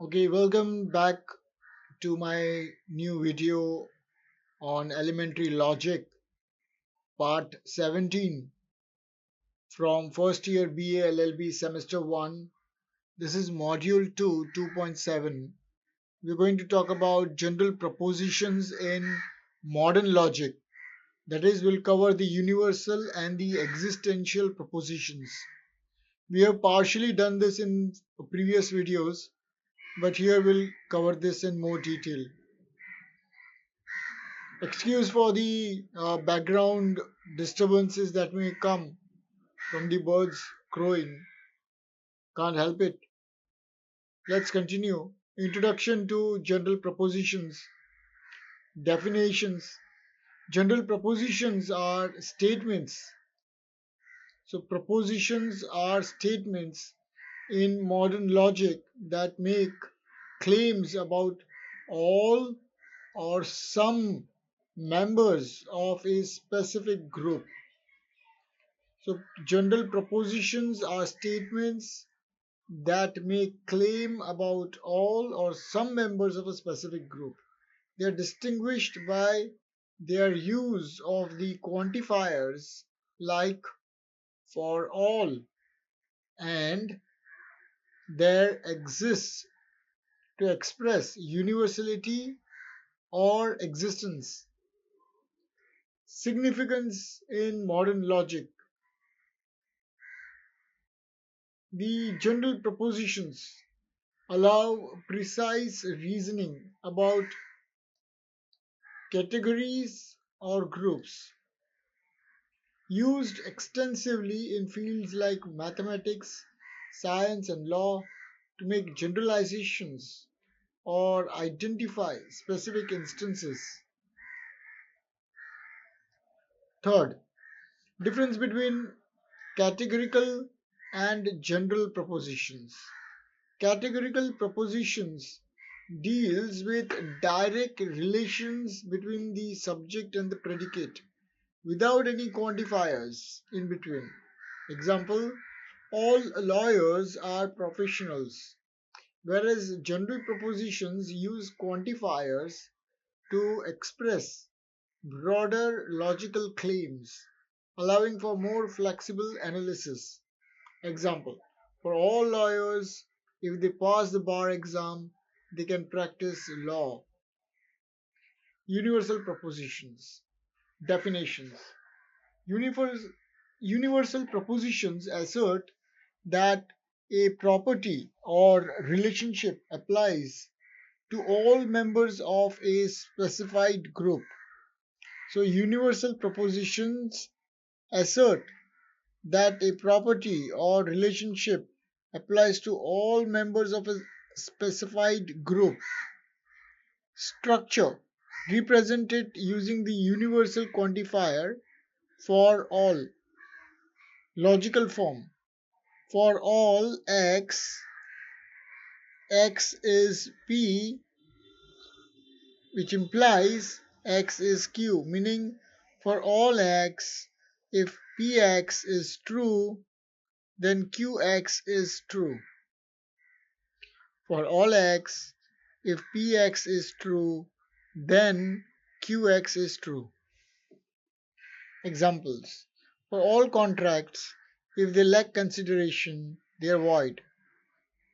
Okay, welcome back to my new video on elementary logic, part 17 from first year BA LLB semester 1. This is module 2, 2.7. We're going to talk about general propositions in modern logic. That is, we'll cover the universal and the existential propositions. We have partially done this in previous videos, but here we'll cover this in more detail. Excuse for the background disturbances that may come from the birds crowing. Can't help it. Let's continue. Introduction to general propositions. Definitions. General propositions are statements. So, propositions are statements in modern logic that make claims about all or some members of a specific group. So, general propositions are statements that make claim about all or some members of a specific group. They are distinguished by their use of the quantifiers like for all, and there exists to express universality or existence. Significance in modern logic. The general propositions allow precise reasoning about categories or groups, used extensively in fields like mathematics, science, and law to make generalizations or identify specific instances. Third, difference between categorical and general propositions. Categorical propositions deals with direct relations between the subject and the predicate without any quantifiers in between. Example, all lawyers are professionals, whereas general propositions use quantifiers to express broader logical claims, allowing for more flexible analysis. Example, for all lawyers, if they pass the bar exam, they can practice law. Universal propositions. Definitions. Universal, universal propositions assert that a property or relationship applies to all members of a specified group. So, universal propositions assert that a property or relationship applies to all members of a specified group. Structure represented using the universal quantifier for all. Logical form. For all x, x is p, which implies x is q, meaning for all x, if px is true, then qx is true. For all x, if px is true, then qx is true. Examples. For all contracts, if they lack consideration, they are void.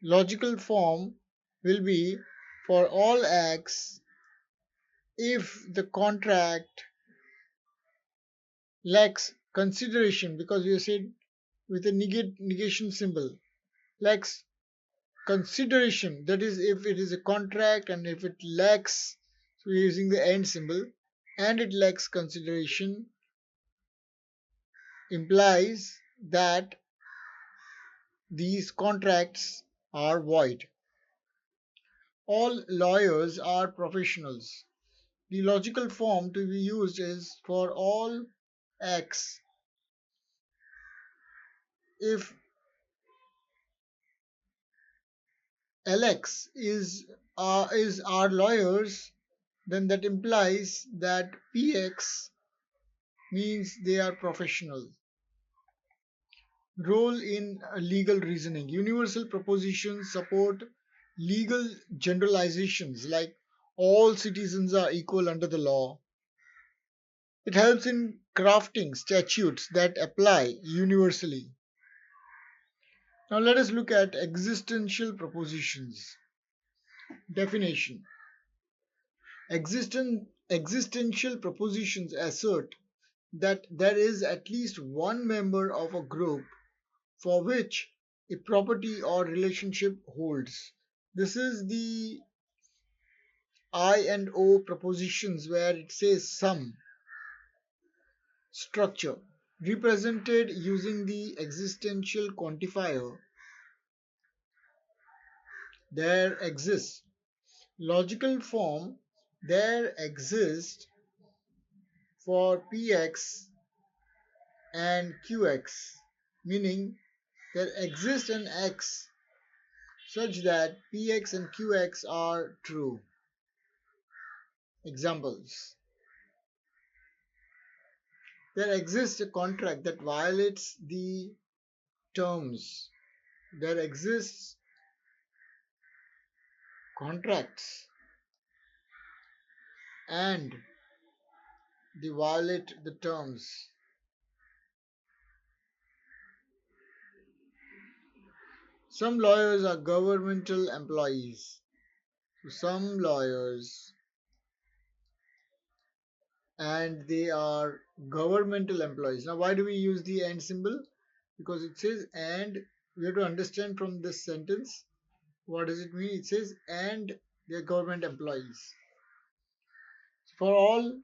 Logical form will be for all x, if the contract lacks consideration, because we said with a negation symbol, lacks consideration, that is if it is a contract and if it lacks, so we are using the and symbol, and it lacks consideration, implies that these contracts are void. All lawyers are professionals. The logical form to be used is for all x, if Lx is our lawyers, then that implies that Px means they are professional. Role in legal reasoning. Universal propositions support legal generalizations like all citizens are equal under the law. It helps in crafting statutes that apply universally. Now let us look at existential propositions. Definition. Existential propositions assert that there is at least one member of a group for which a property or relationship holds. This is the I and O propositions where it says some structure represented using the existential quantifier there exists. Logical form there exists for Px and Qx, meaning there exists an x such that Px and Qx are true. Examples. There exists a contract that violates the terms. There exists contracts and they violate the terms. Some lawyers are governmental employees. So some lawyers and they are governmental employees. Now, why do we use the and symbol? Because it says and we have to understand from this sentence what does it mean. It says and they are government employees. For all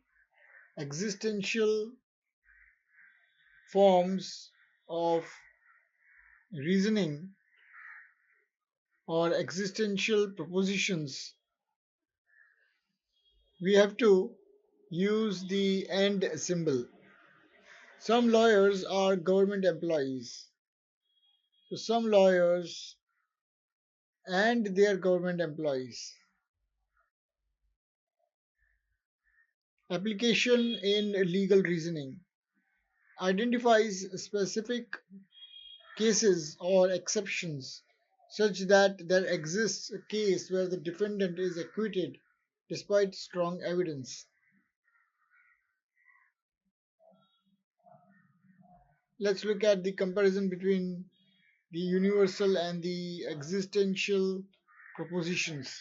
existential forms of reasoning or existential propositions, we have to use the and symbol. Some lawyers are government employees. So some lawyers and they are government employees. Application in legal reasoning identifies specific cases or exceptions such that there exists a case where the defendant is acquitted despite strong evidence. Let's look at the comparison between the universal and the existential propositions.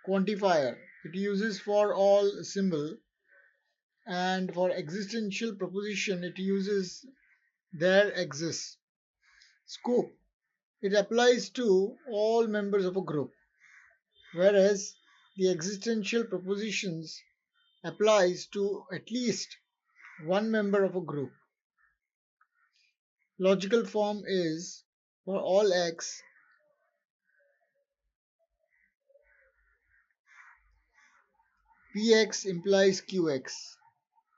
Quantifier. It uses for all symbol, and for existential proposition it uses there exists. Scope. It applies to all members of a group, whereas the existential propositions applies to at least one member of a group. Logical form is for all x, Px implies Qx.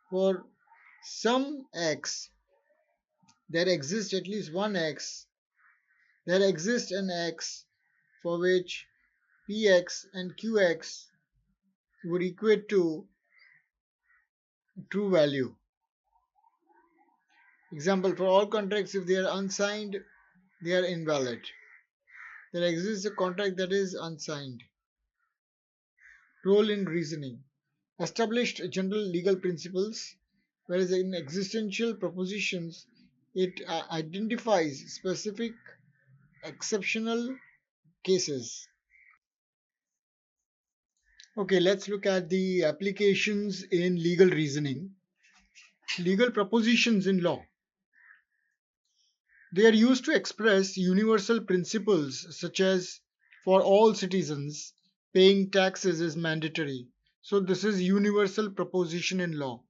For some x, there exists at least one x, there exists an x for which Px and Qx would equate to true value. Example, for all contracts, if they are unsigned, they are invalid. There exists a contract that is unsigned. Role in reasoning. Established general legal principles, whereas in existential propositions, it identifies specific exceptional cases. Okay, let's look at the applications in legal reasoning. Legal propositions in law. They are used to express universal principles such as for all citizens, paying taxes is mandatory. So this is universal proposition in law.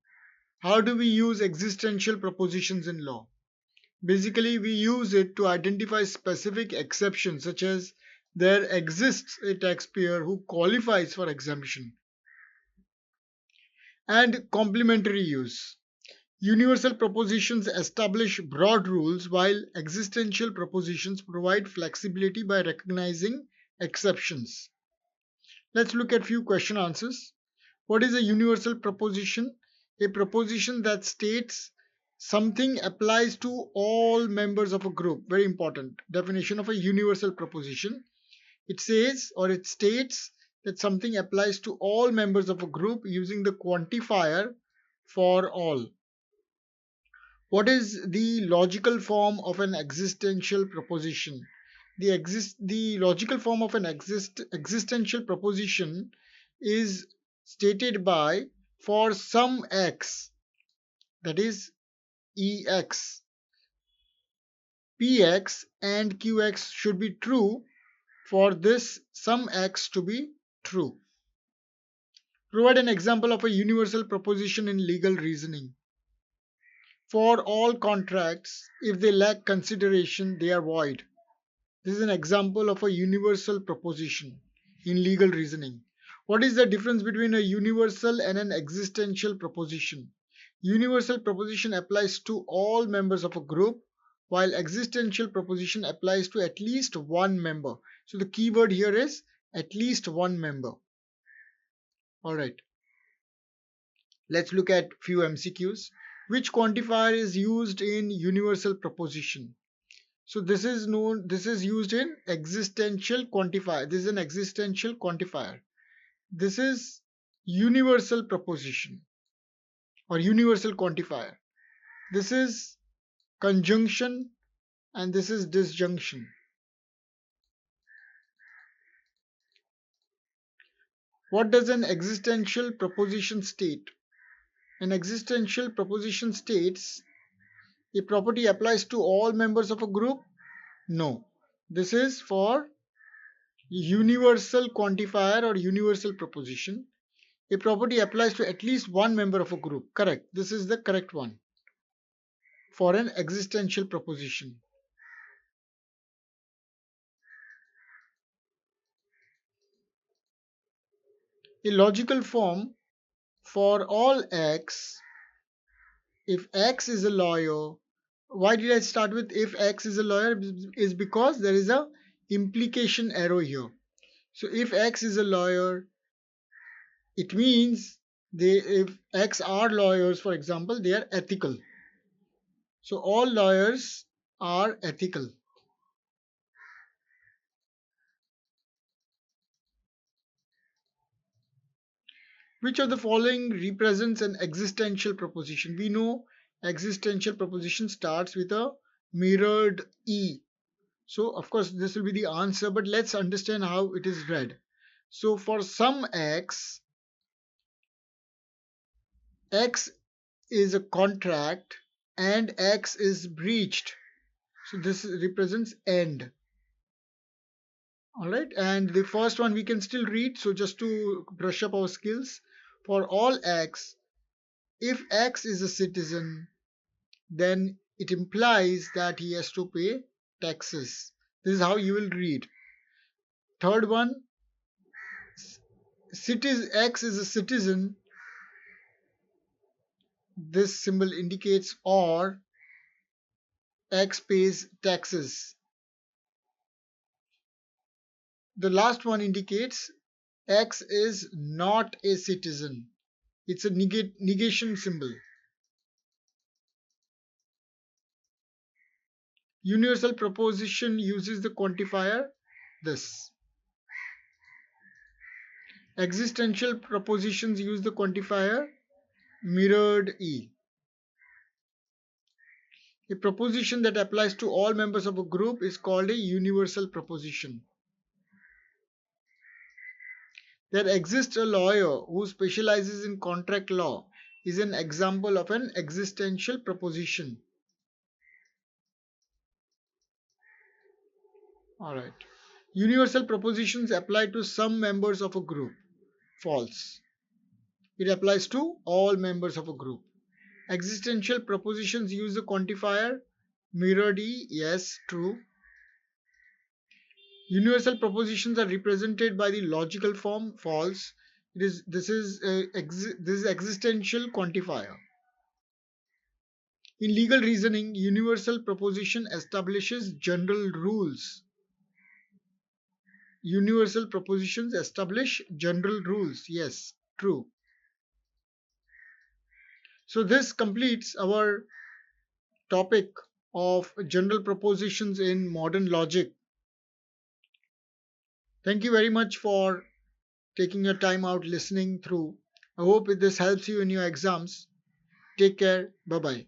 How do we use existential propositions in law? Basically, we use it to identify specific exceptions such as there exists a taxpayer who qualifies for exemption. And complementary use. Universal propositions establish broad rules while existential propositions provide flexibility by recognizing exceptions. Let's look at few question answers. What is a universal proposition? A proposition that states something applies to all members of a group. Very important. Definition of a universal proposition. It says or it states that something applies to all members of a group using the quantifier for all. What is the logical form of an existential proposition? The logical form of an existential proposition is stated by for some x, that is ex, px and qx should be true for this some x to be true. Provide an example of a universal proposition in legal reasoning. For all contracts, if they lack consideration, they are void. This is an example of a universal proposition in legal reasoning. What is the difference between a universal and an existential proposition? Universal proposition applies to all members of a group, while existential proposition applies to at least one member. So the key word here is at least one member. All right, let's look at few MCQs. Which quantifier is used in universal proposition? So this is used in existential quantifier. This is an existential quantifier. This is universal proposition or universal quantifier. This is conjunction and this is disjunction. What does an existential proposition state? An existential proposition states a property applies to all members of a group? No. This is for universal quantifier or universal proposition. A property applies to at least one member of a group. Correct. This is the correct one for an existential proposition. A logical form for all x, if x is a lawyer. Why did I start with if x is a lawyer? Is because there is a implication arrow here. So if x is a lawyer, it means if x are lawyers, for example, they are ethical. So all lawyers are ethical. Which of the following represents an existential proposition? We know existential proposition starts with a mirrored E. So of course this will be the answer, but let's understand how it is read. So for some x, x is a contract and x is breached. So this represents end. All right, and the first one we can still read. So just to brush up our skills, for all x, if x is a citizen, then it implies that he has to pay taxes. This is how you will read. Third one, x is a citizen. This symbol indicates or x pays taxes. The last one indicates x is not a citizen. It's a negation symbol. Universal proposition uses the quantifier this. Existential propositions use the quantifier mirrored E. A proposition that applies to all members of a group is called a universal proposition. There exists a lawyer who specializes in contract law is an example of an existential proposition. Alright. Universal propositions apply to some members of a group. False. It applies to all members of a group. Existential propositions use the quantifier mirrored E. Yes, true. Universal propositions are represented by the logical form. False. This is existential quantifier. In legal reasoning, universal proposition establishes general rules. Universal propositions establish general rules. Yes, true. So this completes our topic of general propositions in modern logic. Thank you very much for taking your time out listening through. I hope this helps you in your exams. Take care. Bye bye.